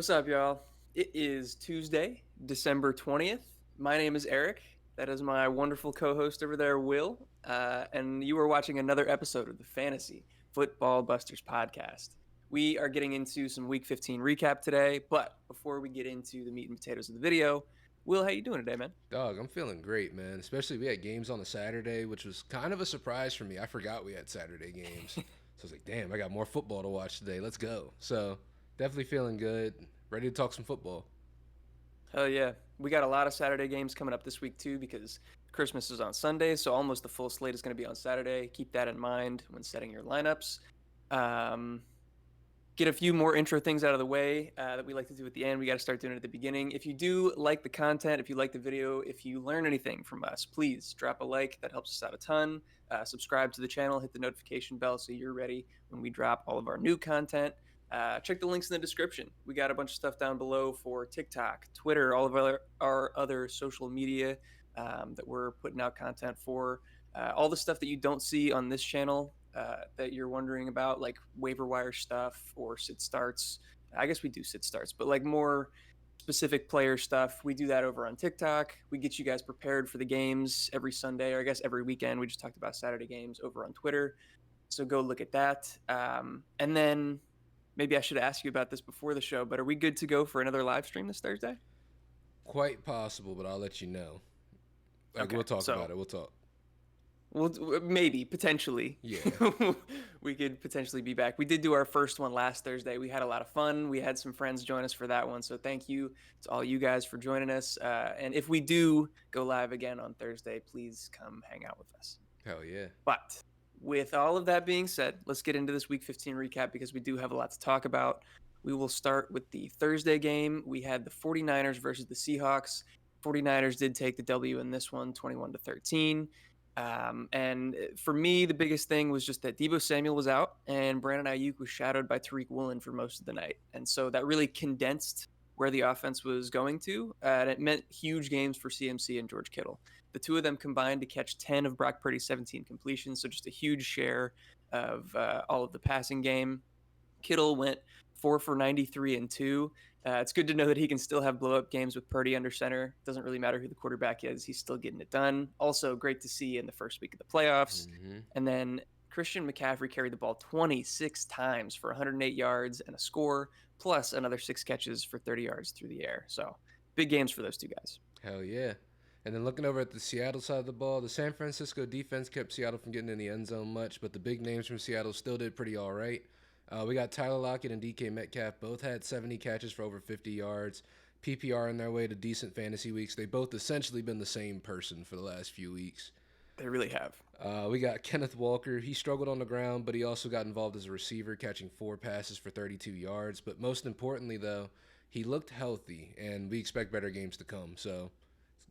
What's up, y'all? It is Tuesday, December 20th. My name is Eric. That is my wonderful co host over there, Will. And you are watching another episode of the Fantasy Football Busters podcast. We are getting into some Week 15 recap today, but before we get into the meat and potatoes of the video, Will, how you doing today, man? Dog, I'm feeling great, man. Especially we had games on a Saturday, which was kind of a surprise for me. I forgot we had Saturday games. So I was like, damn, I got more football to watch today. Let's go. So definitely feeling good. Ready to talk some football. Hell yeah. We got a lot of Saturday games coming up this week, too, because Christmas is on Sunday, so almost the full slate is going to be on Saturday. Keep that in mind when setting your lineups. Um, get a few more intro things out of the way that we like to do at the end. We got to start doing it at the beginning. If you do like the content, if you like the video, if you learn anything from us, please drop a like. That helps us out a ton. Subscribe to the channel, hit the notification bell so you're ready when we drop all of our new content. Check the links in the description. We got a bunch of stuff down below for TikTok, Twitter, all of our other social media that we're putting out content for. All the stuff that you don't see on this channel that you're wondering about, like waiver wire stuff or sit starts. I guess we do sit starts, but like more specific player stuff, we do that over on TikTok. We get you guys prepared for the games every Sunday, or I guess every weekend. We just talked about Saturday games over on Twitter. So go look at that. And then maybe I should ask you about this before the show, but are we good to go for another live stream this Thursday? Quite possible, but I'll let you know. Like Okay. we'll talk So about it. We'll talk. well, maybe potentially Yeah. we could potentially be back. We did do our first one last Thursday. We had a lot of fun. We had some friends join us for that one. So thank you to all you guys for joining us. And if we do go live again on Thursday, please come hang out with us. Hell yeah. But with all of that being said, let's get into this Week 15 recap because we do have a lot to talk about. We will start with the Thursday game. We had the 49ers versus the Seahawks. 49ers did take the W in this one, 21-13. And for me, the biggest thing was just that Deebo Samuel was out and Brandon Ayuk was shadowed by Tariq Woolen for most of the night. And so that really condensed where the offense was going to. And it meant huge games for CMC and George Kittle. The two of them combined to catch 10 of Brock Purdy's 17 completions. So just a huge share of all of the passing game. Kittle went 4 for 93 and 2. It's good to know that he can still have blow up games with Purdy under center. Doesn't really matter who the quarterback is. He's still getting it done. Also great to see in the first week of the playoffs. Mm-hmm. And then Christian McCaffrey carried the ball 26 times for 108 yards and a score, plus another 6 catches for 30 yards through the air. So big games for those two guys. Hell yeah. And then looking over at the Seattle side of the ball, the San Francisco defense kept Seattle from getting in the end zone much, but the big names from Seattle still did pretty all right. We got Tyler Lockett and DK Metcalf. Both had 70 catches for over 50 yards. PPR in their way to decent fantasy weeks. They both essentially been the same person for the last few weeks. They really have. We got Kenneth Walker. He struggled on the ground, but he also got involved as a receiver, catching 4 passes for 32 yards. But most importantly, though, he looked healthy, and we expect better games to come. So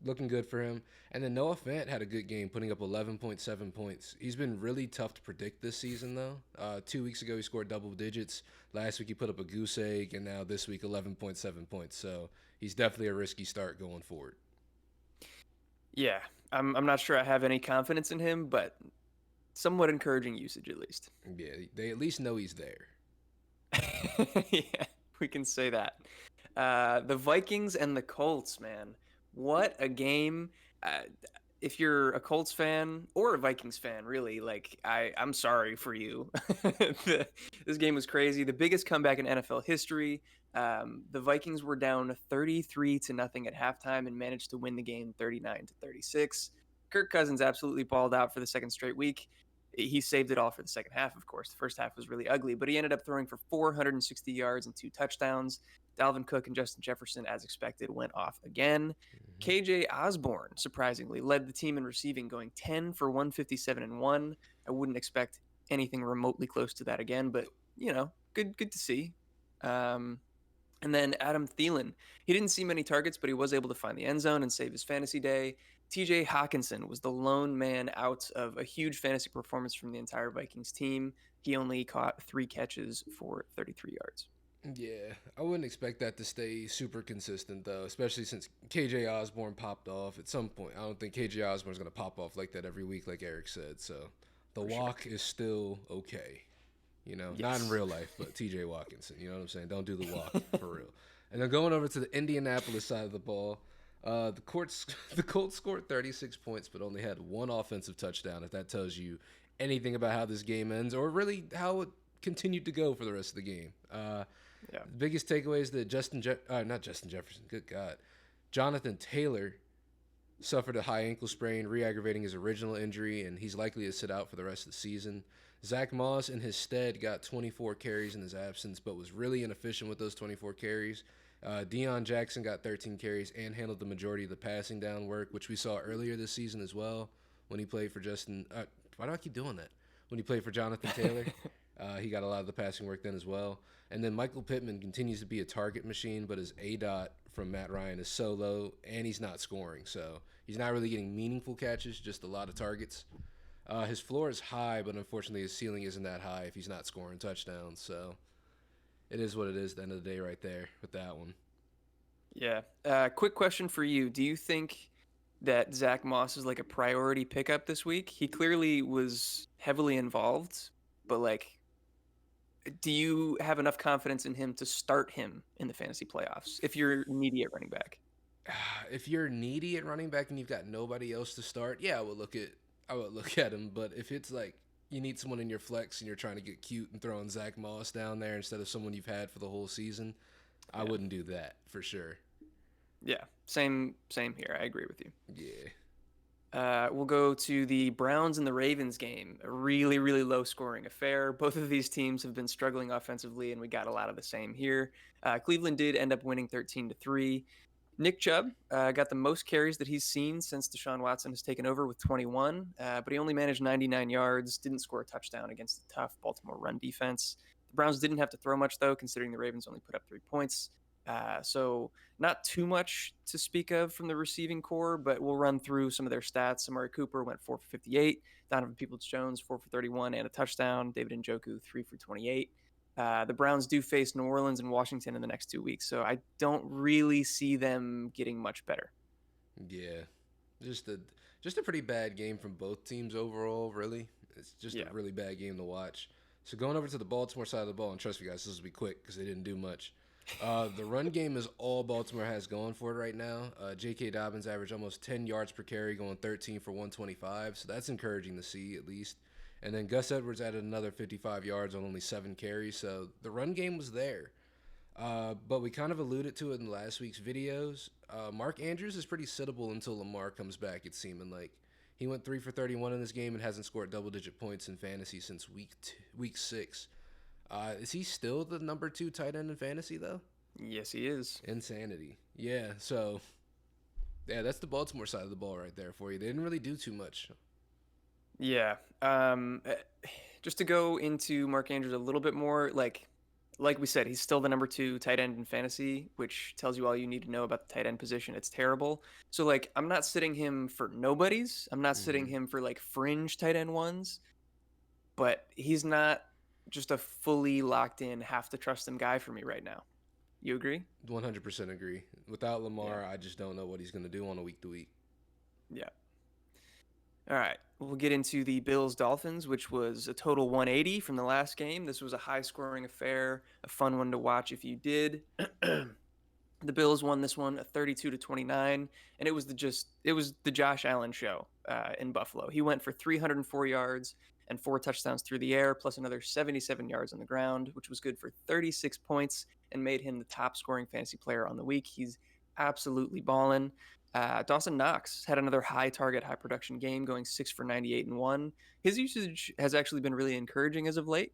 looking good for him. And then Noah Fant had a good game, putting up 11.7 points. He's been really tough to predict this season, though. 2 weeks ago, he scored double digits. Last week, he put up a goose egg, and now this week, 11.7 points. So he's definitely a risky start going forward. Yeah, I'm not sure I have any confidence in him, but somewhat encouraging usage at least. Yeah, they at least know he's there. Yeah, we can say that. The Vikings and the Colts, man. What a game. Uh, if you're a Colts fan or a Vikings fan, really, like I'm sorry for you. This game was crazy. The biggest comeback in NFL history. The Vikings were down 33-0 at halftime and managed to win the game 39-36. Kirk Cousins absolutely balled out for the second straight week. He saved it all for the second half, of course. The first half was really ugly, but he ended up throwing for 460 yards and 2 touchdowns. Dalvin Cook and Justin Jefferson, as expected, went off again. Mm-hmm. KJ Osborne, surprisingly, led the team in receiving, going 10 for 157 and 1. I wouldn't expect anything remotely close to that again, but, good to see. And then Adam Thielen. He didn't see many targets, but he was able to find the end zone and save his fantasy day. TJ Hawkinson was the lone man out of a huge fantasy performance from the entire Vikings team. He only caught 3 catches for 33 yards. Yeah, I wouldn't expect that to stay super consistent, though, especially since KJ Osborne popped off at some point. I don't think KJ Osborne's going to pop off like that every week, like Eric said. So the For sure. walk is still okay. Not in Yes. real life, but TJ Watkinson. You know what I'm saying? Don't do the walk for real. And then going over to the Indianapolis side of the ball, the Colts scored 36 points, but only had one offensive touchdown. If that tells you anything about how this game ends, or really how it continued to go for the rest of the game. Yeah. The biggest takeaway is that not Justin Jefferson, good God, Jonathan Taylor suffered a high ankle sprain, re-aggravating his original injury, and he's likely to sit out for the rest of the season. Zach Moss, in his stead, got 24 carries in his absence, but was really inefficient with those 24 carries. Deion Jackson got 13 carries and handled the majority of the passing down work, which we saw earlier this season as well when he played for Justin. Why do I keep doing that? When he played for Jonathan Taylor, he got a lot of the passing work then as well. And then Michael Pittman continues to be a target machine, but his ADOT from Matt Ryan is so low, and he's not scoring. So he's not really getting meaningful catches, just a lot of targets. His floor is high, but unfortunately his ceiling isn't that high if he's not scoring touchdowns. So it is what it is at the end of the day right there with that one. Yeah. Quick question for you. Do you think that Zach Moss is like a priority pickup this week? He clearly was heavily involved, but like, do you have enough confidence in him to start him in the fantasy playoffs if you're needy at running back? If you're needy at running back and you've got nobody else to start, yeah, I would look at him. But if it's like you need someone in your flex and you're trying to get cute and throwing Zach Moss down there instead of someone you've had for the whole season, I Yeah. wouldn't do that for sure. Yeah. Same here. I agree with you. Yeah. We'll go to the Browns and the Ravens game. A really, really low scoring affair. Both of these teams have been struggling offensively, and we got a lot of the same here. Cleveland did end up winning 13-3. Nick Chubb got the most carries that he's seen since Deshaun Watson has taken over with 21, but he only managed 99 yards, didn't score a touchdown against the tough Baltimore run defense. The Browns didn't have to throw much, though, considering the Ravens only put up 3 points. So not too much to speak of from the receiving core, but we'll run through some of their stats. Amari Cooper went 4 for 58. Donovan Peoples-Jones 4 for 31 and a touchdown. David Njoku 3 for 28. The Browns do face New Orleans and Washington in the next 2 weeks, so I don't really see them getting much better. Yeah. Just a just a pretty bad game from both teams overall, really. It's just a Yeah. really bad game to watch. So going over to the Baltimore side of the ball, and trust me guys, this will be quick because they didn't do much. The run game is all Baltimore has going for it right now. J.K. Dobbins averaged almost 10 yards per carry, going 13 for 125, so that's encouraging to see at least. And then Gus Edwards added another 55 yards on only 7 carries, so the run game was there. But we kind of alluded to it in last week's videos. Mark Andrews is pretty sittable until Lamar comes back, it's seeming like. He went 3 for 31 in this game and hasn't scored double-digit points in fantasy since week 6. Is he still the number 2 tight end in fantasy, though? Yes, he is. Insanity. Yeah, so, yeah, that's the Baltimore side of the ball right there for you. They didn't really do too much. Yeah. Just to go into Mark Andrews a little bit more, like we said, he's still the number 2 tight end in fantasy, which tells you all you need to know about the tight end position. It's terrible. So like, I'm not sitting him for nobodies. I'm not sitting Mm-hmm. him for like fringe tight end ones, but he's not just a fully locked in, have to trust him guy for me right now. You agree? 100% agree. Without Yeah. Lamar, I just don't know what he's going to do on a week-to-week. Yeah. All right. We'll get into the Bills Dolphins, which was a total 180 from the last game. This was a high scoring affair, a fun one to watch if you did. The Bills won this one 32-29, and it was the Josh Allen show in Buffalo. He went for 304 yards and 4 touchdowns through the air, plus another 77 yards on the ground, which was good for 36 points and made him the top scoring fantasy player on the week. He's absolutely balling. Dawson Knox had another high target, high production game, going 6 for 98 and 1. His usage has actually been really encouraging as of late.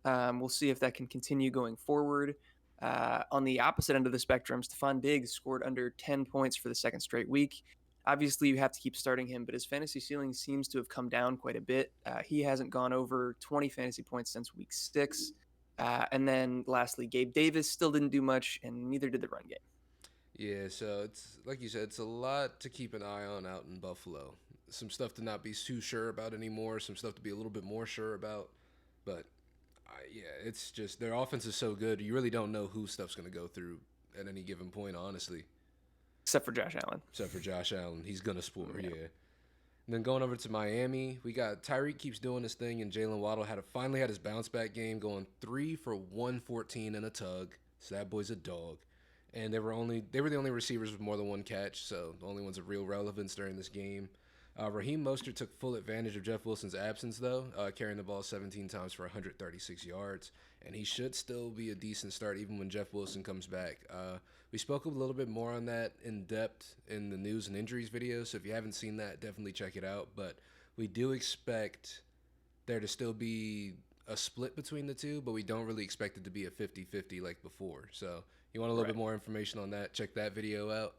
We'll see if that can continue going forward. On the opposite end of the spectrum, Stephon Diggs scored under 10 points for the second straight week. Obviously, you have to keep starting him, but his fantasy ceiling seems to have come down quite a bit. He hasn't gone over 20 fantasy points since week 6. And then lastly, Gabe Davis still didn't do much, and neither did the run game. Yeah, so it's like you said, it's a lot to keep an eye on out in Buffalo. Some stuff to not be too sure about anymore, some stuff to be a little bit more sure about. But yeah, it's just their offense is so good. You really don't know who stuff's going to go through at any given point, honestly. Except for Josh Allen. Except for Josh Allen, he's gonna score. Yeah. Yeah. And then going over to Miami, we got Tyreek keeps doing his thing, and Jalen Waddle finally had his bounce back game, going 3 for 114 and a tug. So that boy's a dog. and they were the only receivers with more than one catch, so the only ones of real relevance during this game. Raheem Mostert took full advantage of Jeff Wilson's absence, though, carrying the ball 17 times for 136 yards, and he should still be a decent start even when Jeff Wilson comes back. We spoke a little bit more on that in depth in the news and injuries video, so if you haven't seen that, definitely check it out. But we do expect there to still be a split between the two, but we don't really expect it to be a 50-50 like before. So you want a little Right. bit more information on that, check that video out.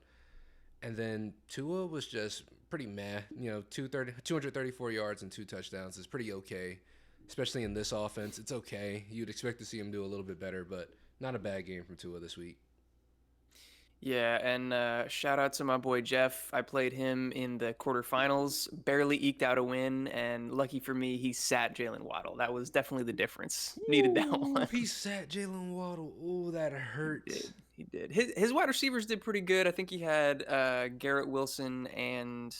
And then Tua was just pretty meh. 234 yards and 2 touchdowns is pretty okay, especially in this offense. It's okay. You'd expect to see him do a little bit better, but not a bad game from Tua this week. Yeah, and shout out to my boy Jeff. I played him in the quarterfinals, barely eked out a win, and lucky for me, he sat Jalen Waddle. That was definitely the difference. Needed that Ooh, one. he sat Jalen Waddle. Ooh, that He hurts. did. He did. His wide receivers did pretty good. I think he had Garrett Wilson and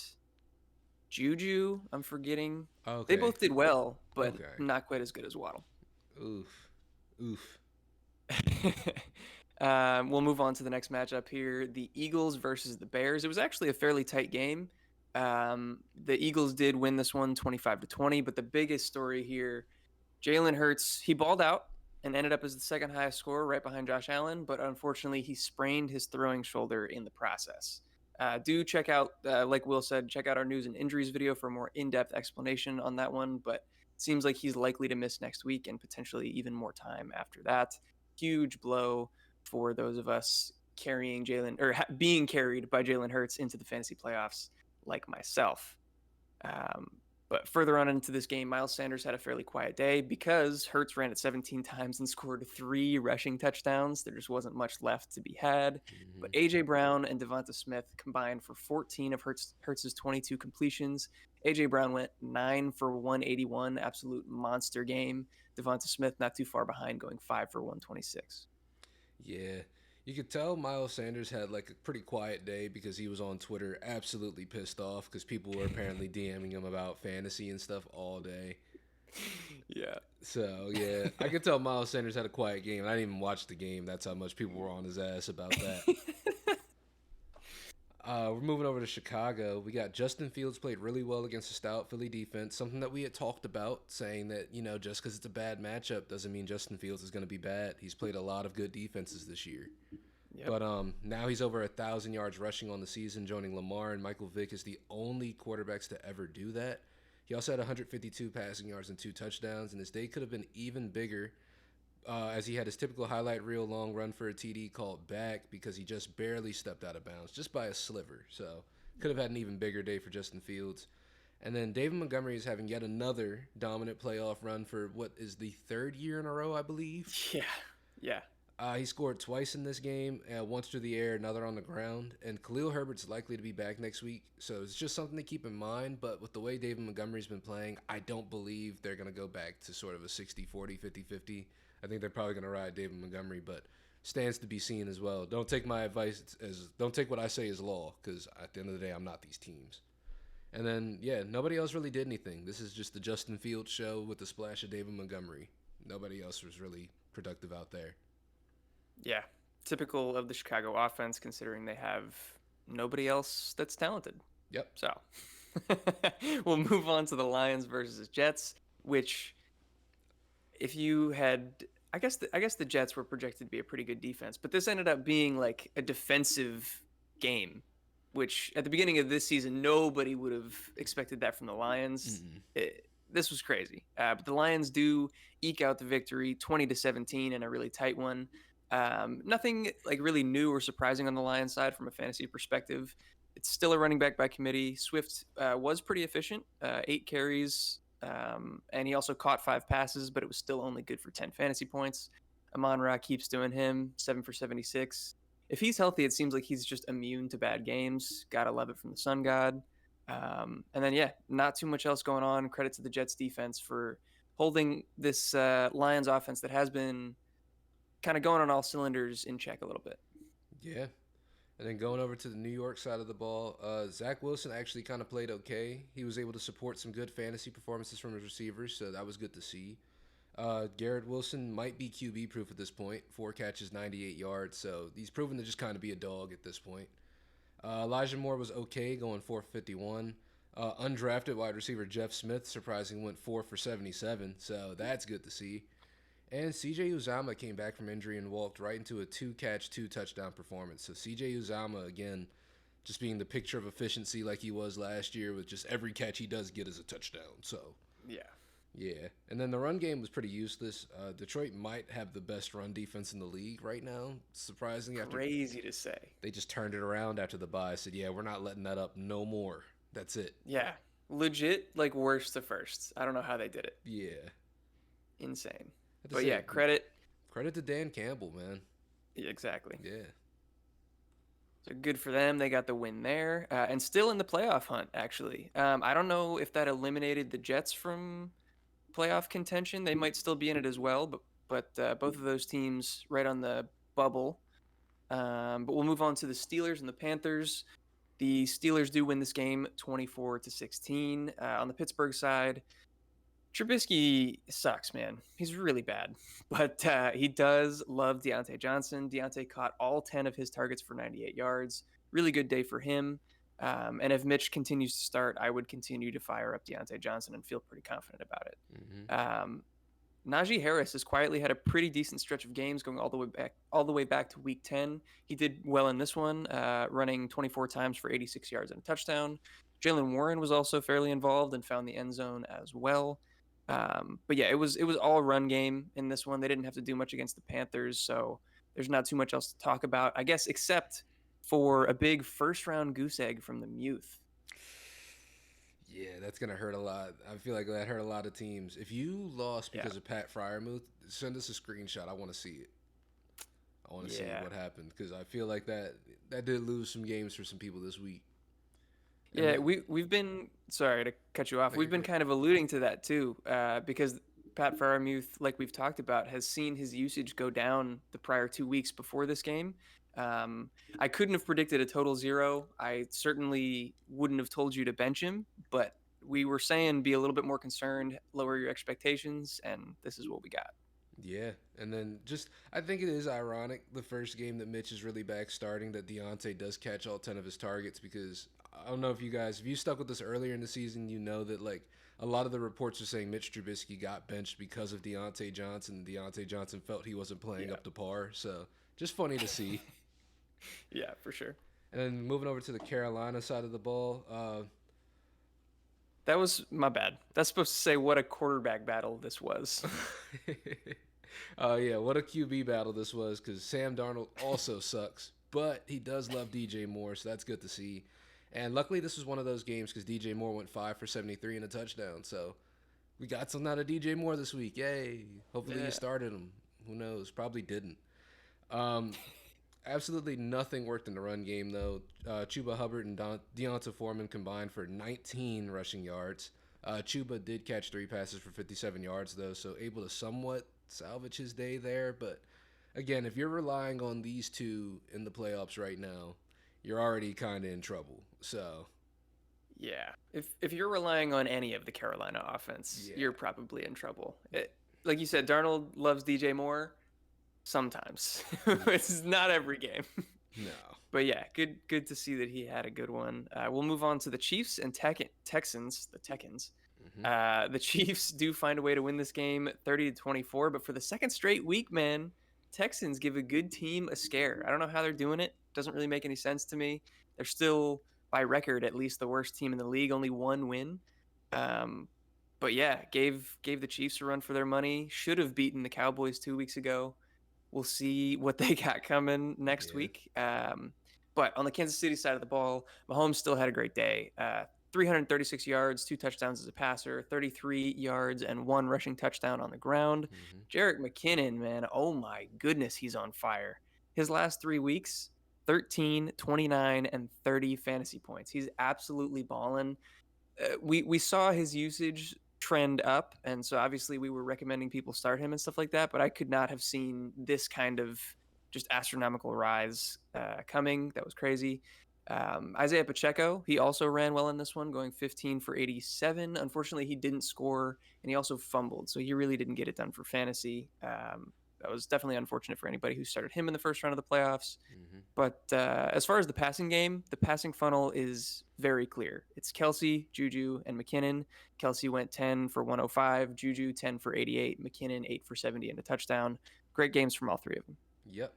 Juju. I'm forgetting. They Okay. both did well, but Okay. not quite as good as Waddle. Oof. Oof. We'll move on to the next matchup here: the Eagles versus the Bears. It was actually a fairly tight game. The Eagles did win this one, 25-20. But the biggest story here, Jalen Hurts, he balled out and ended up as the second highest scorer, right behind Josh Allen. But unfortunately, he sprained his throwing shoulder in the process. Do check out, like Will said, check out our news and injuries video for a more in-depth explanation on that one. But it seems like he's likely to miss next week and potentially even more time after that. Huge blow for those of us carrying Jalen or being carried by Jalen Hurts into the fantasy playoffs, like myself. Um, but further on into this game, Miles Sanders had a fairly quiet day because Hurts ran it 17 times and scored 3 rushing touchdowns. There just wasn't much left to be had. But Hmm. A.J. Brown and Devonta Smith combined for 14 of Hurts's 22 completions. A.J. Brown went 9 for 181, absolute monster game. Devonta Smith not too far behind, going 5 for 126. Yeah. You could tell Miles Sanders had like a pretty quiet day because he was on Twitter absolutely pissed off because people were apparently DMing him about fantasy and stuff all day. Yeah. So yeah, I could tell Miles Sanders had a quiet game. I didn't even watch the game. That's how much people were on his ass about that. We're moving over to Chicago. We got Justin Fields played really well against a stout Philly defense, something that we had talked about, saying that, just because it's a bad matchup doesn't mean Justin Fields is going to be bad. He's played a lot of good defenses this year. Yep. But now he's over 1,000 yards rushing on the season, joining Lamar and Michael Vick as the only quarterbacks to ever do that. He also had 152 passing yards and 2 touchdowns, and his day could have been even bigger as he had his typical highlight reel long run for a TD called back because he just barely stepped out of bounds, just by a sliver. So could have had an even bigger day for Justin Fields. And then David Montgomery is having yet another dominant playoff run for what is the third year in a row, I believe. Yeah. Yeah. He scored twice in this game, once through the air, another on the ground. And Khalil Herbert's likely to be back next week, so it's just something to keep in mind. But with the way David Montgomery's been playing, I don't believe they're going to go back to sort of a 60-40, 50-50. I think they're probably going to ride David Montgomery, but stands to be seen as well. Don't take what I say as law, because at the end of the day, I'm not these teams. And then, yeah, nobody else really did anything. This is just the Justin Fields show with a splash of David Montgomery. Nobody else was really productive out there. Yeah. Typical of the Chicago offense, considering they have nobody else that's talented. Yep. So we'll move on to the Lions versus the Jets, which if you had I guess the Jets were projected to be a pretty good defense, but this ended up being like a defensive game, which at the beginning of this season nobody would have expected that from the Lions. Mm-mm. This was crazy, but the Lions do eke out the victory, 20-17, in a really tight one. Nothing like really new or surprising on the Lions side from a fantasy perspective. It's still a running back by committee. Swift was pretty efficient, 8 carries, and he also caught 5 passes, but it was still only good for 10 fantasy points. Amon-Ra keeps doing him, 7 for 76. If he's healthy, it seems like he's just immune to bad games. Gotta love it from the Sun God. And then, yeah, not too much else going on. Credit to the Jets defense for holding this Lions offense that has been kind of going on all cylinders in check a little bit. Yeah. And then going over to the New York side of the ball, Zach Wilson actually kind of played okay. He was able to support some good fantasy performances from his receivers, so that was good to see. Garrett Wilson might be QB proof at this point. 4 catches, 98 yards. So he's proven to just kind of be a dog at this point. Elijah Moore was okay, going 4 for 51. Undrafted wide receiver Jeff Smith surprisingly went 4 for 77. So that's good to see. And CJ Uzama came back from injury and walked right into a 2 catch, 2 touchdown performance. So CJ Uzama, again, just being the picture of efficiency like he was last year with just every catch he does get is a touchdown. So, Yeah. yeah. And then the run game was pretty useless. Detroit might have the best run defense in the league right now, surprisingly. After Crazy to say. they just turned it around after the bye, said, yeah, we're not letting that up no more. That's it. Yeah. Legit, like worst to first. I don't know how they did it. Yeah. Insane. Have to But say, yeah, credit. credit to Dan Campbell, man. Yeah, exactly. Yeah. So good for them. They got the win there. And still in the playoff hunt, actually. I don't know if that eliminated the Jets from playoff contention. They might still be in it as well, but both of those teams right on the bubble. But we'll move on to the Steelers and the Panthers. The Steelers do win this game 24-16. On the Pittsburgh side, Trubisky sucks, man. He's really bad. But he does love Deontay Johnson. Deontay caught all 10 of his targets for 98 yards. Really good day for him. And if Mitch continues to start, I would continue to fire up Deontay Johnson and feel pretty confident about it. Mm-hmm. Najee Harris has quietly had a pretty decent stretch of games going all the way back to week 10. He did well in this one, running 24 times for 86 yards and a touchdown. Jalen Warren was also fairly involved and found the end zone as well. But yeah, it was all run game in this one. They didn't have to do much against the Panthers, so there's not too much else to talk about, I guess, except for a big first round goose egg from the Muth. Yeah, that's gonna hurt a lot. I feel like that hurt a lot of teams. If you lost because of Pat Fryermuth, send us a screenshot. I want to see it. I want to see what happened because I feel like that did lose some games for some people this week. And Yeah, we've been sorry to cut you off. We've been kind of alluding to that too, because Pat Freiermuth, like we've talked about, has seen his usage go down the prior 2 weeks before this game. I couldn't have predicted a total 0. I certainly wouldn't have told you to bench him, but we were saying be a little bit more concerned, lower your expectations, and this is what we got. Yeah, and then I think it is ironic the first game that Mitch is really back starting that Deontay does catch all 10 of his targets because I don't know if you stuck with us earlier in the season, you know that like a lot of the reports are saying Mitch Trubisky got benched because of Deontay Johnson. Deontay Johnson felt he wasn't playing up to par, so just funny to see. Yeah, for sure. And then moving over to the Carolina side of the ball, that was my bad. That's supposed to say what a quarterback battle this was. Yeah, what a QB battle this was because Sam Darnold also sucks, but he does love DJ Moore, so that's good to see. And luckily, this was one of those games because DJ Moore went 5 for 73 and a touchdown. So we got something out of DJ Moore this week. Yay. Hopefully you started him. Who knows? Probably didn't. Absolutely nothing worked in the run game, though. Chuba Hubbard and Deonta Foreman combined for 19 rushing yards. Chuba did catch 3 passes for 57 yards, though, so able to somewhat salvage his day there. But, again, if you're relying on these two in the playoffs right now, you're already kind of in trouble. So, yeah, if you're relying on any of the Carolina offense, you're probably in trouble. Like you said, Darnold loves DJ Moore. Sometimes it's not every game. No, but yeah, good to see that he had a good one. We'll move on to the Chiefs and Texans. The Tekkens. The Chiefs do find a way to win this game, 30-24. But for the second straight week, man, Texans give a good team a scare. I don't know how they're doing it. Doesn't really make any sense to me. They're still, by record, at least the worst team in the league. Only one win. But yeah, gave the Chiefs a run for their money. Should have beaten the Cowboys 2 weeks ago. We'll see what they got coming next week. But on the Kansas City side of the ball, Mahomes still had a great day. 336 yards, 2 touchdowns as a passer, 33 yards, and 1 rushing touchdown on the ground. Jerick McKinnon, man, oh my goodness, he's on fire. His last 3 weeks, 13, 29, and 30 fantasy points. He's absolutely balling. We saw his usage trend up, and so obviously we were recommending people start him and stuff like that, but I could not have seen this kind of just astronomical rise coming. That was crazy. Isaiah Pacheco, he also ran well in this one, going 15 for 87. Unfortunately, he didn't score, and he also fumbled, so he really didn't get it done for fantasy. That was definitely unfortunate for anybody who started him in the first round of the playoffs. Hmm. But as far as the passing game, the passing funnel is very clear. It's Kelsey, Juju, and McKinnon. Kelsey went 10 for 105, Juju 10 for 88, McKinnon 8 for 70 and a touchdown. Great games from all three of them. Yep.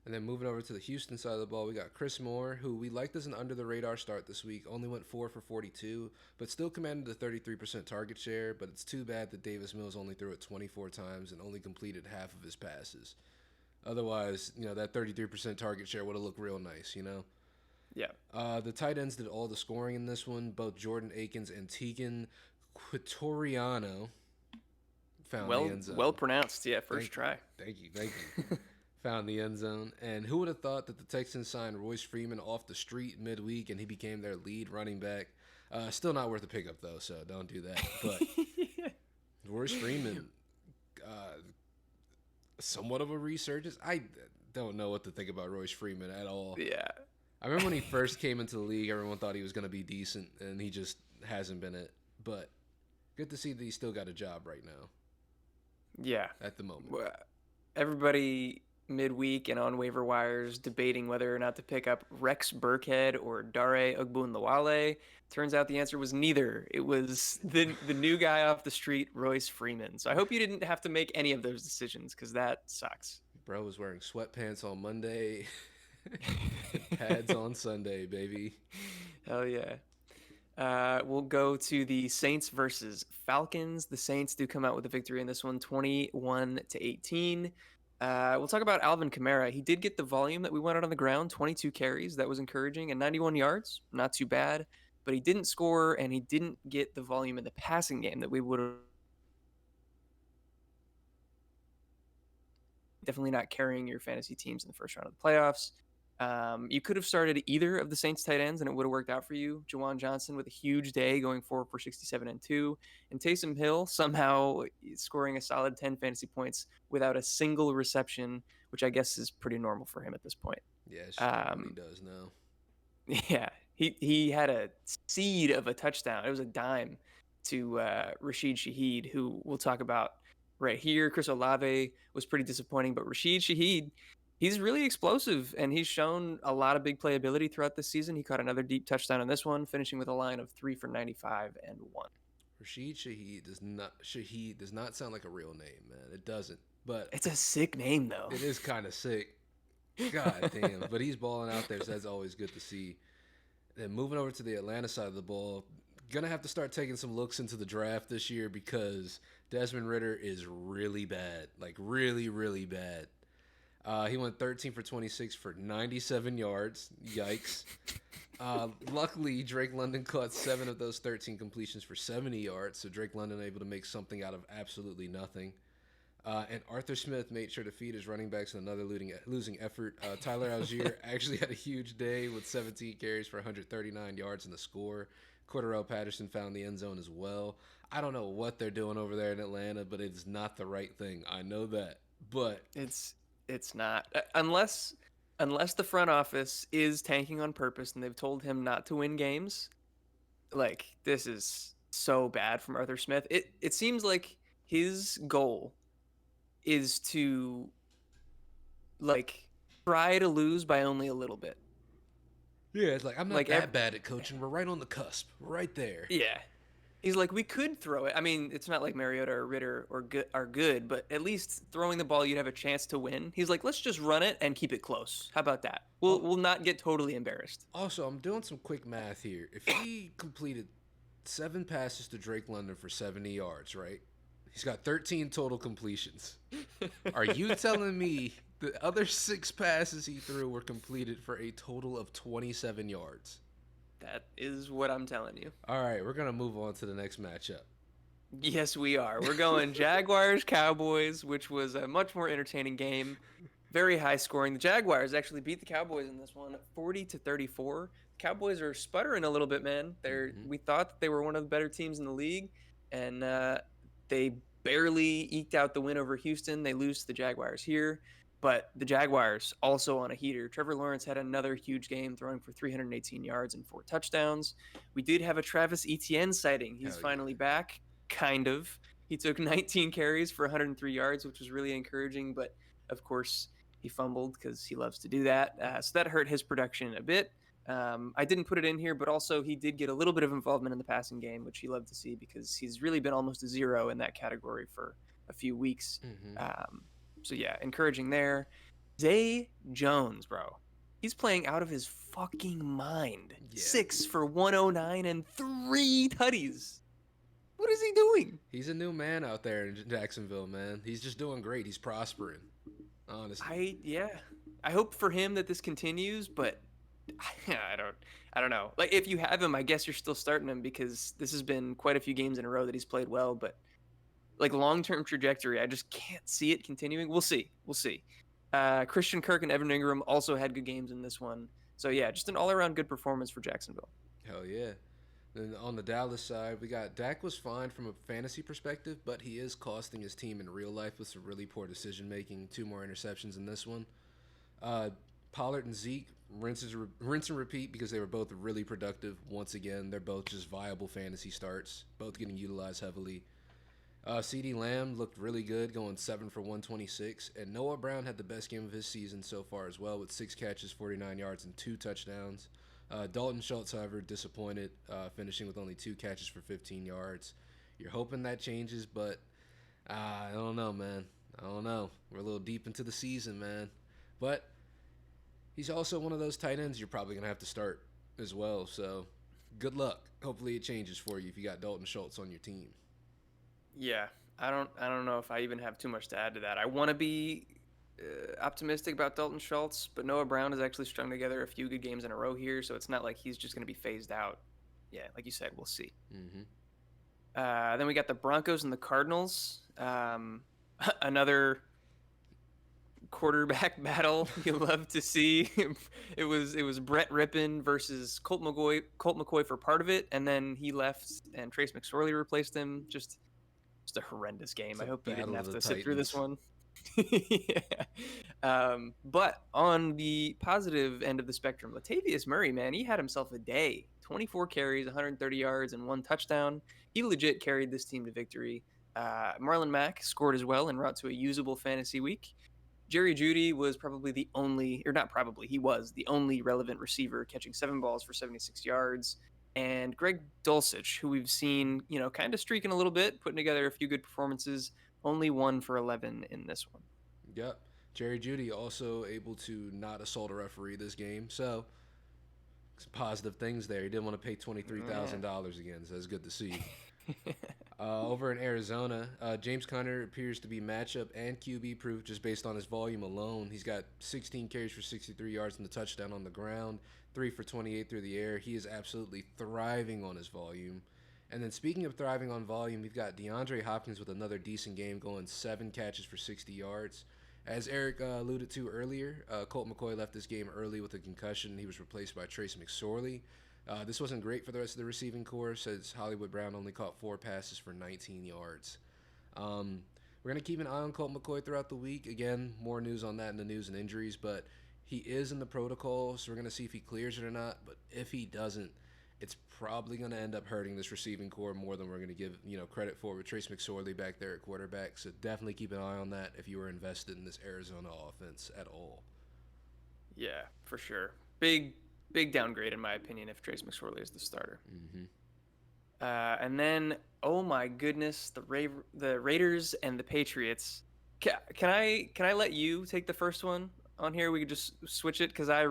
And then moving over to the Houston side of the ball, we got Chris Moore, who we liked as an under the radar start this week. Only went 4 for 42, but still commanded a 33% target share. But it's too bad that Davis Mills only threw it 24 times and only completed half of his passes. Otherwise, that 33% target share would have looked real nice, Yeah. The tight ends did all the scoring in this one. Both Jordan Akins and Tegan Quitoriano found the end zone. Well pronounced. Yeah, first try. Thank you. Found the end zone. And who would have thought that the Texans signed Royce Freeman off the street midweek and he became their lead running back? Still not worth a pickup, though, so don't do that. But Royce Freeman, somewhat of a resurgence. I don't know what to think about Royce Freeman at all. Yeah. I remember when he first came into the league, everyone thought he was going to be decent, and he just hasn't been it. But good to see that he still got a job right now. Yeah. At the moment. Well, everybody midweek and on waiver wires debating whether or not to pick up Rex Burkhead or Dare Ogbunlawale. Turns out the answer was neither. It was the new guy off the street, Royce Freeman. So I hope you didn't have to make any of those decisions because that sucks. Bro was wearing sweatpants on Monday, pads on Sunday, baby. Hell yeah. We'll go to the Saints versus Falcons. The Saints do come out with a victory in this one, 21-18. We'll talk about Alvin Kamara. He did get the volume that we wanted on the ground, 22 carries. That was encouraging, and 91 yards. Not too bad. But he didn't score, and he didn't get the volume in the passing game that we would have. Definitely not carrying your fantasy teams in the first round of the playoffs. You could have started either of the Saints tight ends, and it would have worked out for you. Juwan Johnson with a huge day, going 4 for 67 and 2. And Taysom Hill somehow scoring a solid 10 fantasy points without a single reception, which I guess is pretty normal for him at this point. Yeah, he does now. Yeah, he had a seed of a touchdown. It was a dime to Rashid Shaheed, who we'll talk about right here. Chris Olave was pretty disappointing, but Rashid Shaheed, he's really explosive, and he's shown a lot of big playability throughout this season. He caught another deep touchdown in this one, finishing with a line of 3 for 95 and 1. Rashid Shaheed does not sound like a real name, man. It doesn't. But it's a sick name, though. It is kind of sick. God damn. But he's balling out there, so that's always good to see. Then moving over to the Atlanta side of the ball, gonna have to start taking some looks into the draft this year because Desmond Ridder is really bad. Like, really, really bad. He went 13 for 26 for 97 yards. Yikes. Luckily, Drake London caught 7 of those 13 completions for 70 yards, so Drake London able to make something out of absolutely nothing. And Arthur Smith made sure to feed his running backs in another losing effort. Tyler Algier actually had a huge day with 17 carries for 139 yards in the score. Cordarrelle Patterson found the end zone as well. I don't know what they're doing over there in Atlanta, but it is not the right thing. I know that, but it's not unless the front office is tanking on purpose and they've told him not to win games. Like, this is so bad from Arthur Smith. It seems like his goal is to, like, try to lose by only a little bit. Yeah, it's like, I'm not that bad at coaching. We're right on the cusp. Right there. Yeah. He's like, we could throw it. I mean, it's not like Mariota or Ritter are good, but at least throwing the ball, you'd have a chance to win. He's like, let's just run it and keep it close. How about that? We'll not get totally embarrassed. Also, I'm doing some quick math here. If he completed 7 passes to Drake London for 70 yards, right? He's got 13 total completions. Are you telling me the other 6 passes he threw were completed for a total of 27 yards? That is what I'm telling you. All right, we're going to move on to the next matchup. Yes, we are. We're going Jaguars-Cowboys, which was a much more entertaining game. Very high scoring. The Jaguars actually beat the Cowboys in this one, 40-34. Cowboys are sputtering a little bit, man. We thought that they were one of the better teams in the league, and they barely eked out the win over Houston. They lose to the Jaguars here. But the Jaguars also on a heater. Trevor Lawrence had another huge game, throwing for 318 yards and 4 touchdowns. We did have a Travis Etienne sighting. He's Hell yeah. finally back, kind of. He took 19 carries for 103 yards, which was really encouraging. But of course, he fumbled because he loves to do that. So that hurt his production a bit. I didn't put it in here, but also he did get a little bit of involvement in the passing game, which he loved to see because he's really been almost a zero in that category for a few weeks. Mm-hmm. Um, so yeah, encouraging there. Zay Jones, bro. He's playing out of his fucking mind. Yeah. 6 for 109 and 3 tutties. What is he doing? He's a new man out there in Jacksonville, man. He's just doing great. He's prospering, honestly. Yeah. I hope for him that this continues, but I don't know. Like if you have him, I guess you're still starting him because this has been quite a few games in a row that he's played well, but like long-term trajectory, I just can't see it continuing. We'll see. We'll see. Christian Kirk and Evan Ingram also had good games in this one. So yeah, just an all-around good performance for Jacksonville. Hell yeah. Then on the Dallas side, we got Dak was fine from a fantasy perspective, but he is costing his team in real life with some really poor decision making. 2 more interceptions in this one. Uh, Pollard and Zeke rinse and repeat because they were both really productive. Once again, they're both just viable fantasy starts, both getting utilized heavily. CeeDee Lamb looked really good, going 7 for 126, and Noah Brown had the best game of his season so far as well, with 6 catches, 49 yards, and 2 touchdowns. Dalton Schultz, however, disappointed, finishing with only 2 catches for 15 yards. You're hoping that changes, but I don't know, man. I don't know. We're a little deep into the season, man. But he's also one of those tight ends you're probably going to have to start as well. So good luck. Hopefully it changes for you if you got Dalton Schultz on your team. Yeah, I don't know if I even have too much to add to that. I want to be optimistic about Dalton Schultz, but Noah Brown has actually strung together a few good games in a row here, so it's not like he's just going to be phased out. Yeah, like you said, we'll see. Mm-hmm. Then we got the Broncos and the Cardinals. Another quarterback battle you love to see. It was Brett Rippon versus Colt McCoy for part of it, and then he left and Trace McSorley replaced him. Just a horrendous game. It's I a hope you didn't battle of have the to sit through this Titans. one. Yeah. But on the positive end of the spectrum, Latavius Murray, man, he had himself a day. 24 carries, 130 yards, and 1 touchdown. He legit carried this team to victory. Marlon Mack scored as well en route to a usable fantasy week. Jerry Jeudy was probably the only, or not probably, he was the only relevant receiver, catching 7 balls for 76 yards. And Greg Dulcich, who we've seen, kind of streaking a little bit, putting together a few good performances, only 1 for 11 in this one. Yep. Jerry Jeudy also able to not assault a referee this game. So some positive things there. He didn't want to pay $23,000 again, so that's good to see. Over in Arizona, James Conner appears to be matchup and QB proof just based on his volume alone. He's got 16 carries for 63 yards and the touchdown on the ground, 3 for 28 through the air. He is absolutely thriving on his volume. And then speaking of thriving on volume, we've got DeAndre Hopkins with another decent game, going 7 catches for 60 yards. As Eric alluded to earlier, Colt McCoy left this game early with a concussion. He was replaced by Trace McSorley. This wasn't great for the rest of the receiving corps, as Hollywood Brown only caught 4 passes for 19 yards. We're going to keep an eye on Colt McCoy throughout the week. Again, more news on that in the news and injuries, but he is in the protocol, so we're going to see if he clears it or not. But if he doesn't, it's probably going to end up hurting this receiving corps more than we're going to give credit for, with Trace McSorley back there at quarterback. So definitely keep an eye on that if you were invested in this Arizona offense at all. Yeah, for sure. Big downgrade in my opinion if Trace McSorley is the starter. Mm-hmm. And then, oh my goodness, the Raiders and the Patriots. Can I let you take the first one on here? We could just switch it because I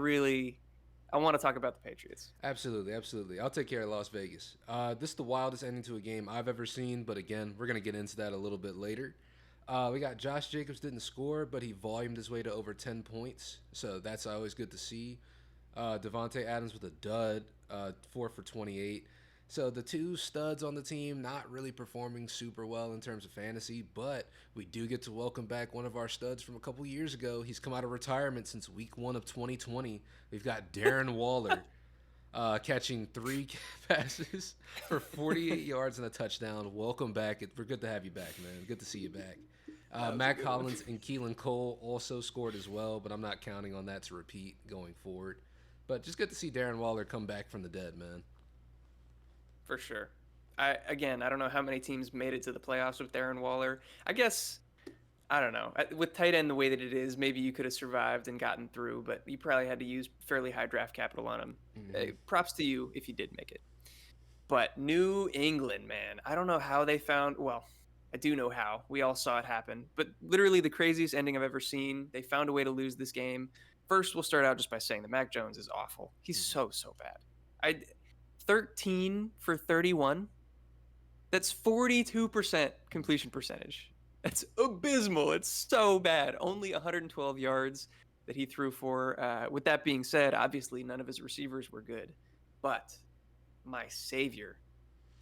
want to talk about the Patriots. Absolutely. I'll take care of Las Vegas. This is the wildest ending to a game I've ever seen, but again, we're going to get into that a little bit later. We got Josh Jacobs didn't score, but he volumed his way to over 10 points, so that's always good to see. Devontae Adams with a dud, 4 for 28. So the two studs on the team not really performing super well in terms of fantasy, but we do get to welcome back one of our studs from a couple years ago. He's come out of retirement since week 1 of 2020. We've got Darren Waller catching 3 passes for 48 yards and a touchdown. Welcome back. We're good to have you back, man. Good to see you back. That was a Matt good one. Collins and Keelan Cole also scored as well, but I'm not counting on that to repeat going forward. But just good to see Darren Waller come back from the dead, man. For sure. I don't know how many teams made it to the playoffs with Darren Waller. I guess I don't know. With tight end the way that it is, maybe you could have survived and gotten through, but you probably had to use fairly high draft capital on him. Hmm. Props to you if you did make it. But New England, man, I don't know how they found. Well, I do know how. We all saw it happen. But literally the craziest ending I've ever seen. They found a way to lose this game. First, we'll start out just by saying that Mac Jones is awful. He's so bad. I 13 for 31. That's 42% completion percentage. That's abysmal. It's so bad. Only 112 yards that he threw for. With that being said, obviously none of his receivers were good. But my savior,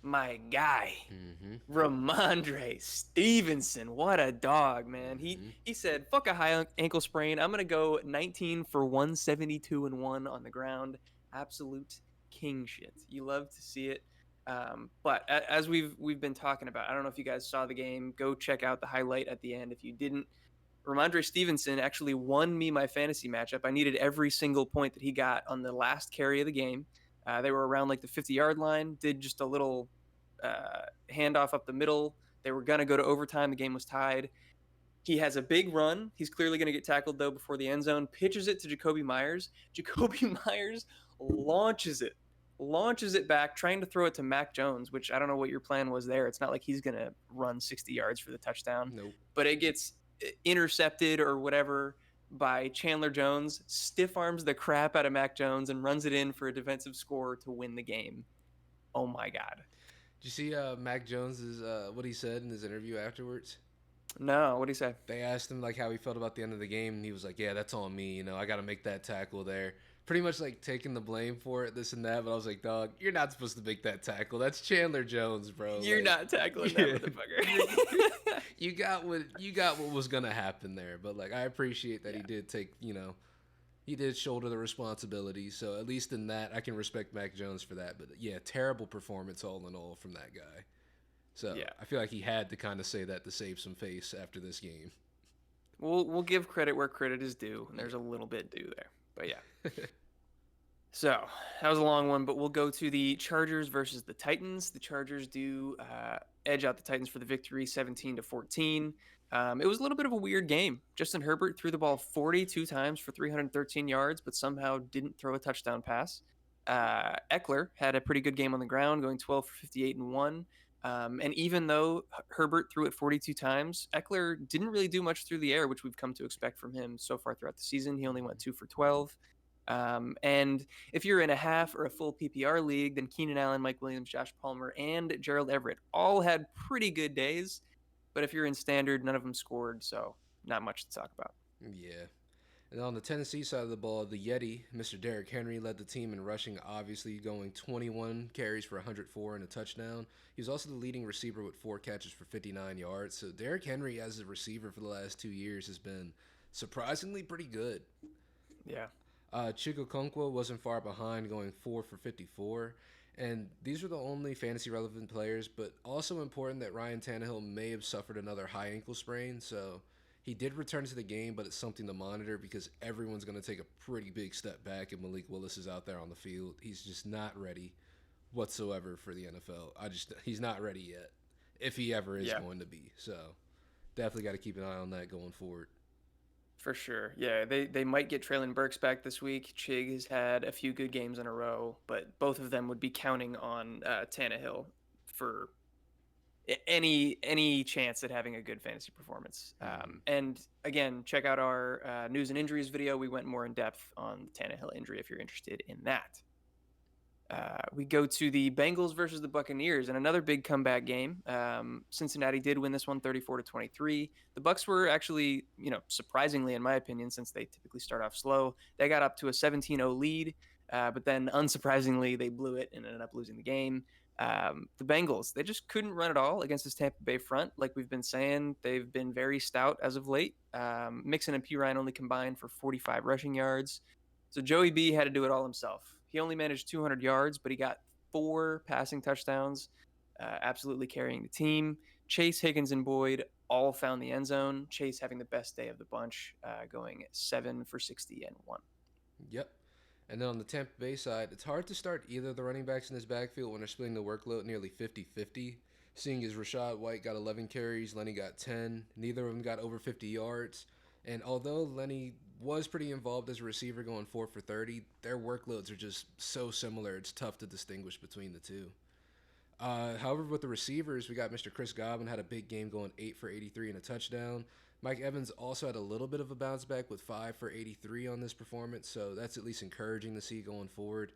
my guy, Hmm. Ramondre Stevenson. What a dog, man. He Hmm. he said, "Fuck a high ankle sprain. I'm gonna go 19 for 172 and one on the ground. Absolute king shit. You love to see it." But as we've been talking about, I don't know if you guys saw the game. Go check out the highlight at the end. If you didn't, Ramondre Stevenson actually won me my fantasy matchup. I needed every single point that he got on the last carry of the game. They were around like the 50-yard line, did just a little handoff up the middle. They were going to go to overtime. The game was tied. He has a big run. He's clearly going to get tackled, though, before the end zone. Pitches it to Jacoby Myers. Jacoby Myers launches it back, trying to throw it to Mac Jones, which I don't know what your plan was there. It's not like he's going to run 60 yards for the touchdown, Nope. but it gets intercepted or whatever by Chandler Jones, stiff arms the crap out of Mac Jones, and runs it in for a defensive score to win the game. Oh my God. Did you see Mac Jones's what he said in his interview afterwards? No, what do you say? They asked him like how he felt about the end of the game, and he was like, "Yeah, that's on me. You know, I got to make that tackle there." Pretty much like taking the blame for it, this and that. But I was like, "Dog, you're not supposed to make that tackle. That's Chandler Jones, bro. You're Like, not tackling that yeah, motherfucker. you got what was gonna happen there. But like, I appreciate that he Yeah. did take, he did shoulder the responsibility. So at least in that, I can respect Mac Jones for that. But yeah, terrible performance all in all from that guy. So Yeah. I feel like he had to kind of say that to save some face after this game. We'll give credit where credit is due, and Yeah. there's a little bit due there. But yeah. So that was a long one, but we'll go to the Chargers versus the Titans. The Chargers do edge out the Titans for the victory, 17-14. It was a little bit of a weird game. Justin Herbert threw the ball 42 times for 313 yards, but somehow didn't throw a touchdown pass. Eckler had a pretty good game on the ground, going 12 for 58 and one. And even though Herbert threw it 42 times, Eckler didn't really do much through the air, which we've come to expect from him so far throughout the season. He only went 2 for 12. And if you're in a half or a full PPR league, then Keenan Allen, Mike Williams, Josh Palmer, and Gerald Everett all had pretty good days. But if you're in standard, none of them scored, so not much to talk about. Yeah. And on the Tennessee side of the ball, the Yeti, Mr. Derrick Henry, led the team in rushing, obviously going 21 carries for 104 and a touchdown. He was also the leading receiver with 4 catches for 59 yards. So Derrick Henry, as a receiver for the last 2 years, has been surprisingly pretty good. Yeah. Chigokonkwo wasn't far behind, going 4 for 54. And these were the only fantasy relevant players, but also important that Ryan Tannehill may have suffered another high ankle sprain. So he did return to the game, but it's something to monitor because everyone's going to take a pretty big step back if Malik Willis is out there on the field. He's just not ready whatsoever for the NFL. He's not ready yet, if he ever is Yeah. going to be. So definitely got to keep an eye on that going forward. For sure. Yeah, they might get Traylon Burks back this week. Chig has had a few good games in a row, but both of them would be counting on Tannehill for any chance at having a good fantasy performance. Mm. And again, check out our news and injuries video. We went more in depth on the Tannehill injury if you're interested in that. We go to the Bengals versus the Buccaneers and another big comeback game. Cincinnati did win this one 34-23. The Bucs were actually, surprisingly, in my opinion, since they typically start off slow, they got up to a 17-0 lead, but then unsurprisingly, they blew it and ended up losing the game. The Bengals, they just couldn't run at all against this Tampa Bay front. Like we've been saying, they've been very stout as of late. Mixon and P. Ryan only combined for 45 rushing yards. So Joey B had to do it all himself. He only managed 200 yards, but he got 4 passing touchdowns, absolutely carrying the team. Chase, Higgins, and Boyd all found the end zone. Chase having the best day of the bunch, going 7 for 60 and 1. Yep. And then on the Tampa Bay side, it's hard to start either of the running backs in this backfield when they're splitting the workload nearly 50-50. Seeing as Rashad White got 11 carries, Lenny got 10. Neither of them got over 50 yards. And although Lenny was pretty involved as a receiver going 4 for 30, their workloads are just so similar, it's tough to distinguish between the two. However, with the receivers, we got Mr. Chris Godwin had a big game going 8 for 83 and a touchdown. Mike Evans also had a little bit of a bounce back with 5 for 83 on this performance, so that's at least encouraging to see going forward.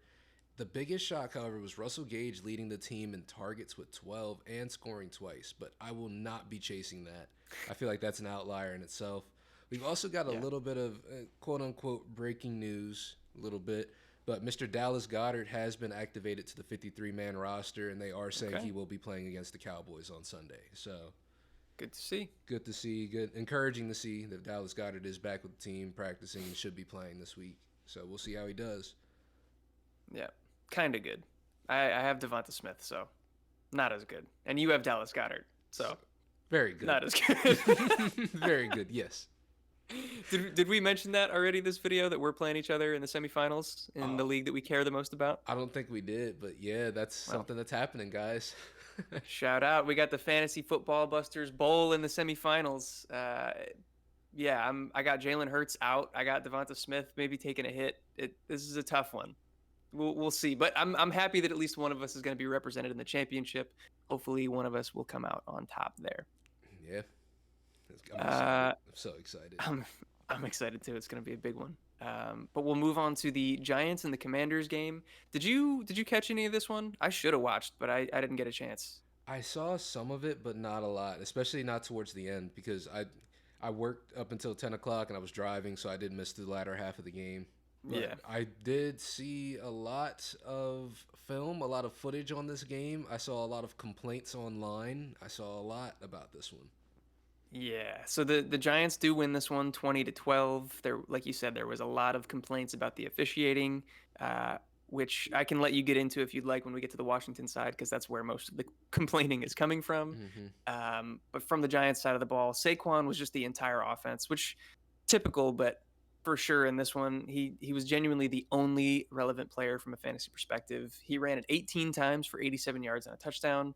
The biggest shock, however, was Russell Gage leading the team in targets with 12 and scoring twice, but I will not be chasing that. I feel like that's an outlier in itself. We've also got a little bit of quote-unquote breaking news, a little bit, but Mr. Dallas Goedert has been activated to the 53-man roster, and they are saying he will be playing against the Cowboys on Sunday. So good to see. Good to see. Good, encouraging to see that Dallas Goedert is back with the team, practicing, and should be playing this week. So we'll see how he does. Yeah, kind of good. I have Devonta Smith, so not as good. And you have Dallas Goedert, so very good. Not as good. Very good, yes. Did we mention that already, this video, that we're playing each other in the semifinals in the league that we care the most about? I don't think we did, but yeah, that's something that's happening, guys. Shout out. We got the Fantasy Football Busters Bowl in the semifinals. Yeah, I got Jalen Hurts out. I got Devonta Smith maybe taking a hit. This is a tough one. We'll see. But I'm happy that at least one of us is going to be represented in the championship. Hopefully one of us will come out on top there. Yeah. I'm so excited. I'm excited too. It's going to be a big one. But we'll move on to the Giants and the Commanders game. Did you catch any of this one? I should have watched, but I didn't get a chance. I saw some of it, but not a lot, especially not towards the end because I worked up until 10 o'clock and I was driving, so I did miss the latter half of the game. But yeah. I did see a lot of film, a lot of footage on this game. I saw a lot of complaints online. I saw a lot about this one. Yeah, so the Giants do win this one 20-12. There, like you said, there was a lot of complaints about the officiating, which I can let you get into if you'd like when we get to the Washington side, because that's where most of the complaining is coming from. Mm-hmm. But from the Giants side of the ball, Saquon was just the entire offense, which typical, but for sure in this one, he was genuinely the only relevant player from a fantasy perspective. He ran it 18 times for 87 yards and a touchdown.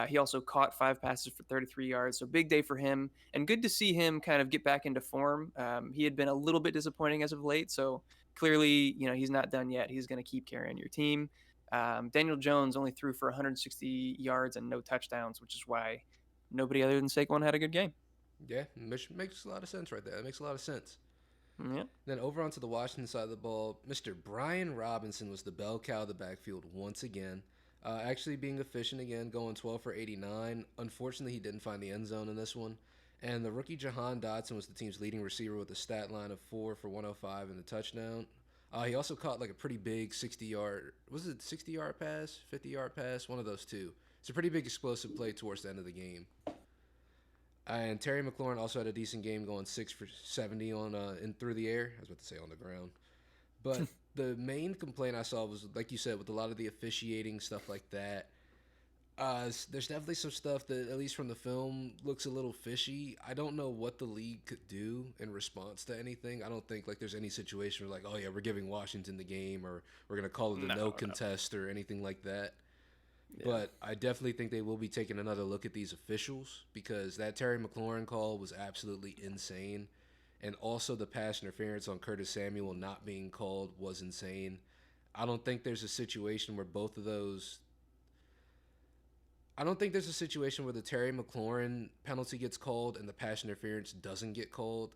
He also caught 5 passes for 33 yards, so big day for him. And good to see him kind of get back into form. He had been a little bit disappointing as of late, so clearly, he's not done yet. He's going to keep carrying your team. Daniel Jones only threw for 160 yards and no touchdowns, which is why nobody other than Saquon had a good game. Yeah, makes a lot of sense right there. That makes a lot of sense. Yeah. Then over onto the Washington side of the ball, Mr. Brian Robinson was the bell cow of the backfield once again. Actually being efficient again, going 12 for 89. Unfortunately, he didn't find the end zone in this one. And the rookie Jahan Dotson was the team's leading receiver with a stat line of 4 for 105 and a touchdown. He also caught like a pretty big 60-yard, was it 60-yard pass, 50-yard pass? One of those two. It's a pretty big explosive play towards the end of the game. And Terry McLaurin also had a decent game going 6 for 70 on in through the air. I was about to say on the ground. But the main complaint I saw was, like you said, with a lot of the officiating, stuff like that. There's definitely some stuff that, at least from the film, looks a little fishy. I don't know what the league could do in response to anything. I don't think like there's any situation where like, oh yeah, we're giving Washington the game, or we're gonna call it a no contest or anything like that. Yeah. But I definitely think they will be taking another look at these officials, because that Terry McLaurin call was absolutely insane. And also the pass interference on Curtis Samuel not being called was insane. I don't think there's a situation where both of those... I don't think there's a situation where the Terry McLaurin penalty gets called and the pass interference doesn't get called.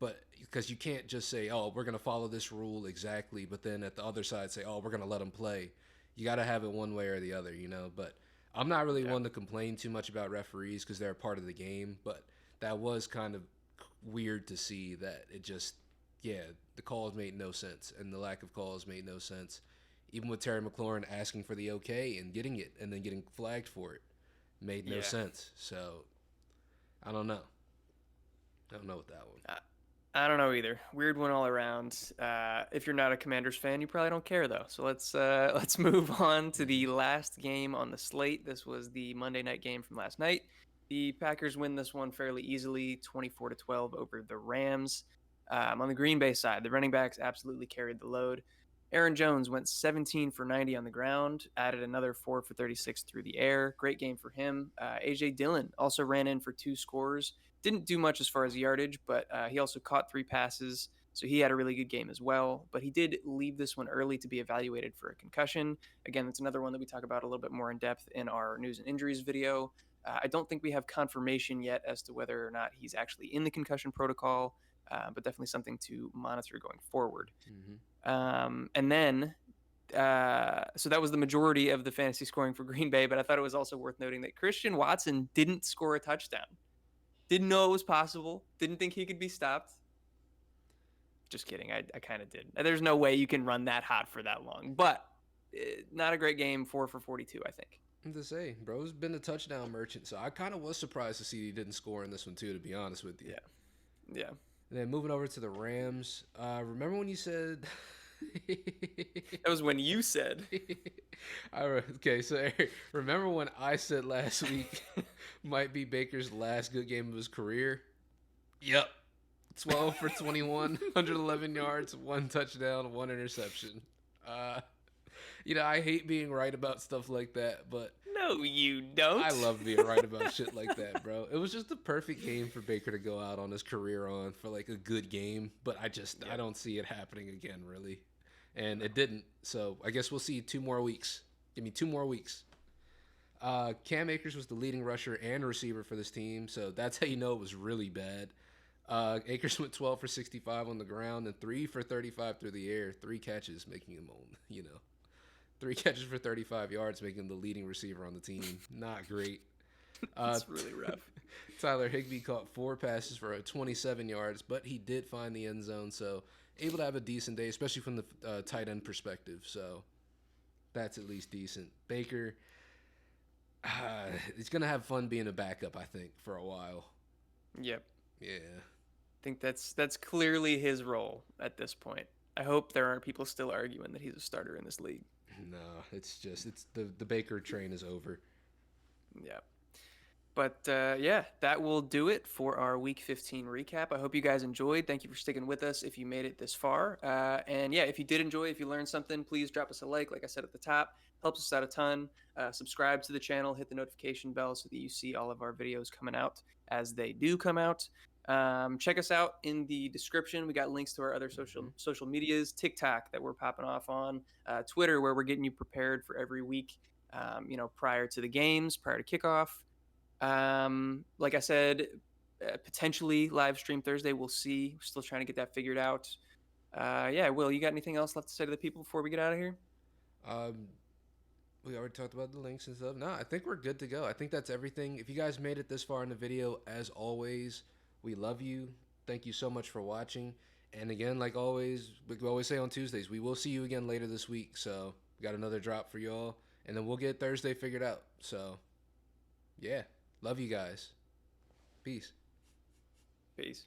But because you can't just say, oh, we're going to follow this rule exactly, but then at the other side say, oh, we're going to let them play. You got to have it one way or the other, But I'm not really one to complain too much about referees because they're a part of the game. But that was kind of weird to see that it just, the calls made no sense, and the lack of calls made no sense. Even with Terry McLaurin asking for the okay and getting it and then getting flagged for it made no sense. So I don't know. I don't know with that one. I don't know either. Weird one all around. If you're not a Commanders fan, you probably don't care though. So let's move on to the last game on the slate. This was the Monday night game from last night. The Packers win this one fairly easily, 24-12 over the Rams. On the Green Bay side, the running backs absolutely carried the load. Aaron Jones went 17 for 90 on the ground, added another 4 for 36 through the air. Great game for him. AJ Dillon also ran in for 2 scores. Didn't do much as far as yardage, but he also caught 3 passes. So he had a really good game as well. But he did leave this one early to be evaluated for a concussion. Again, that's another one that we talk about a little bit more in depth in our news and injuries video. I don't think we have confirmation yet as to whether or not he's actually in the concussion protocol, but definitely something to monitor going forward. And then, so that was the majority of the fantasy scoring for Green Bay, but I thought it was also worth noting that Christian Watson didn't score a touchdown. Didn't know it was possible. Didn't think he could be stopped. Just kidding. I kind of did. There's no way you can run that hot for that long, but not a great game. 4 for 42, I think. To say, bro's been a touchdown merchant, so I kind of was surprised to see he didn't score in this one too. To be honest with you, yeah. And then moving over to the Rams, remember when you said that was when you said. Okay, so remember when I said last week might be Baker's last good game of his career? Yep. 12 for 21, 111 yards, 1 touchdown, 1 interception. I hate being right about stuff like that, but no, you don't. I love being right about shit like that, bro. It was just the perfect game for Baker to go out on his career on for like a good game, but I don't see it happening again, really. And it didn't. So I guess we'll see 2 more weeks. Give me 2 more weeks. Cam Akers was the leading rusher and receiver for this team, so that's how you know it was really bad. Akers went 12 for 65 on the ground and 3 for 35 through the air. 3 catches, making him 3 catches for 35 yards, making him the leading receiver on the team. Not great. That's really rough. Tyler Higbee caught 4 passes for 27 yards, but he did find the end zone, so able to have a decent day, especially from the tight end perspective. So that's at least decent. Baker, he's going to have fun being a backup, I think, for a while. Yep. Yeah. I think that's clearly his role at this point. I hope there aren't people still arguing that he's a starter in this league. No, it's the Baker train is over. Yeah. But that will do it for our Week 15 recap. I hope you guys enjoyed. Thank you for sticking with us if you made it this far. And if you did enjoy, if you learned something, please drop us a like I said at the top. Helps us out a ton. Subscribe to the channel, hit the notification bell so that you see all of our videos coming out as they do come out. Check us out in the description. We got links to our other social medias, TikTok that we're popping off on, Twitter where we're getting you prepared for every week, prior to the games, prior to kickoff. Like I said, potentially live stream Thursday. We'll see. We're still trying to get that figured out. Will, you got anything else left to say to the people before we get out of here? We already talked about the links and stuff. No, I think we're good to go. I think that's everything. If you guys made it this far in the video, as always, we love you. Thank you so much for watching. And again, like always, we always say on Tuesdays, we will see you again later this week. So we got another drop for y'all. And then we'll get Thursday figured out. So, yeah. Love you guys. Peace. Peace.